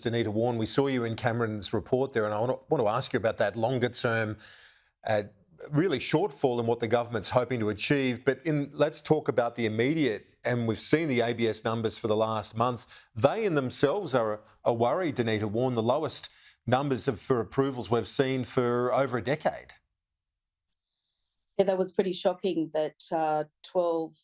Denita Wawn, we saw you in Cameron's report there, and I want to ask you about that longer term, uh, really shortfall in what the government's hoping to achieve. But let's talk about the immediate, and we've seen the ABS numbers for the last month. They in themselves are a worry, Denita Wawn, the lowest numbers for approvals we've seen for over a decade. Yeah, that was pretty shocking that 12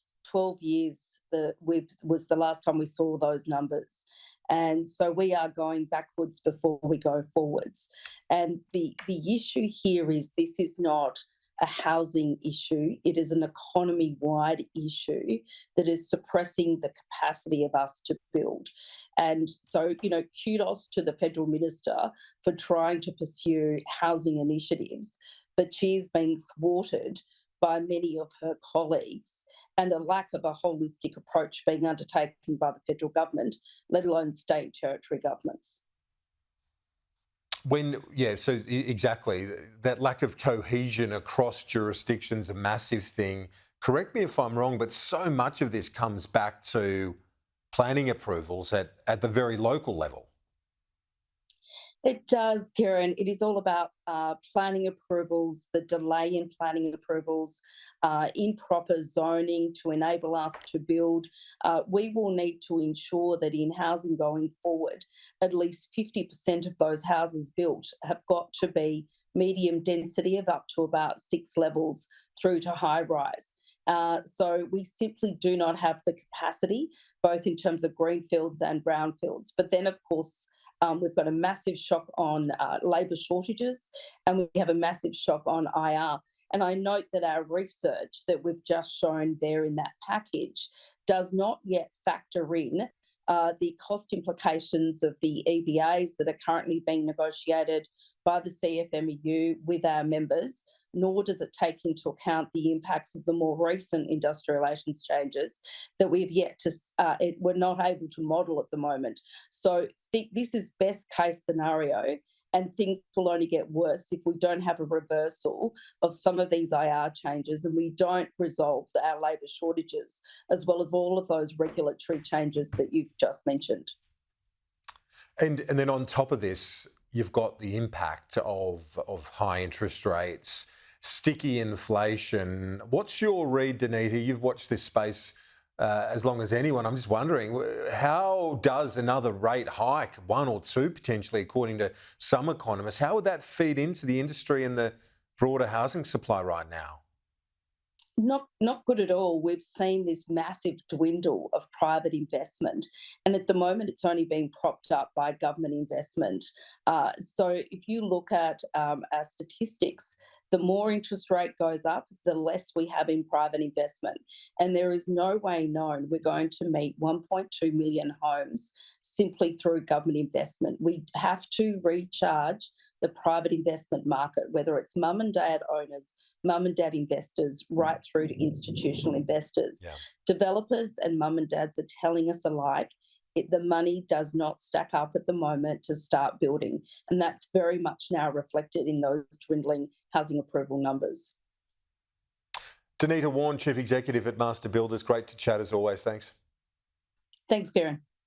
years was the last time we saw those numbers. And so we are going backwards before we go forwards. And the issue here is this is not a housing issue, it is an economy-wide issue that is suppressing the capacity of us to build. And so, kudos to the federal minister for trying to pursue housing initiatives, but she is being thwarted by many of her colleagues and a lack of a holistic approach being undertaken by the federal government, let alone state and territory governments. Exactly. That lack of cohesion across jurisdictions, a massive thing. Correct me if I'm wrong, but so much of this comes back to planning approvals at the very local level. It does, Kieran. It is all about planning approvals, the delay in planning approvals, improper zoning to enable us to build. We will need to ensure that in housing going forward, at least 50% of those houses built have got to be medium density of up to about 6 levels through to high rise. So we simply do not have the capacity, both in terms of greenfields and brownfields. But then, of course, we've got a massive shock on labour shortages, and we have a massive shock on IR. And I note that our research that we've just shown there in that package does not yet factor in the cost implications of the EBAs that are currently being negotiated by the CFMEU with our members, nor does it take into account the impacts of the more recent industrial relations changes that we've yet to, we're not able to model at the moment. So this is best case scenario, and things will only get worse if we don't have a reversal of some of these IR changes and we don't resolve our labour shortages, as well as all of those regulatory changes that you've just mentioned. And then on top of this, you've got the impact of high interest rates, sticky inflation. What's your read, Denita? You've watched this space as long as anyone. I'm just wondering, how does another rate hike, one or two potentially, according to some economists, how would that feed into the industry and the broader housing supply right now? Not good at all. We've seen this massive dwindle of private investment, and at the moment it's only being propped up by government investment. So if you look at our statistics, the more interest rate goes up, the less we have in private investment. And there is no way known we're going to meet 1.2 million homes simply through government investment. We have to recharge the private investment market, whether it's mum and dad owners, mum and dad investors, right through to institutional investors. Yeah. Developers and mum and dads are telling us alike the money does not stack up at the moment to start building. And that's very much now reflected in those dwindling housing approval numbers. Denita Wawn, Chief Executive at Master Builders. Great to chat as always. Thanks. Thanks, Kieran.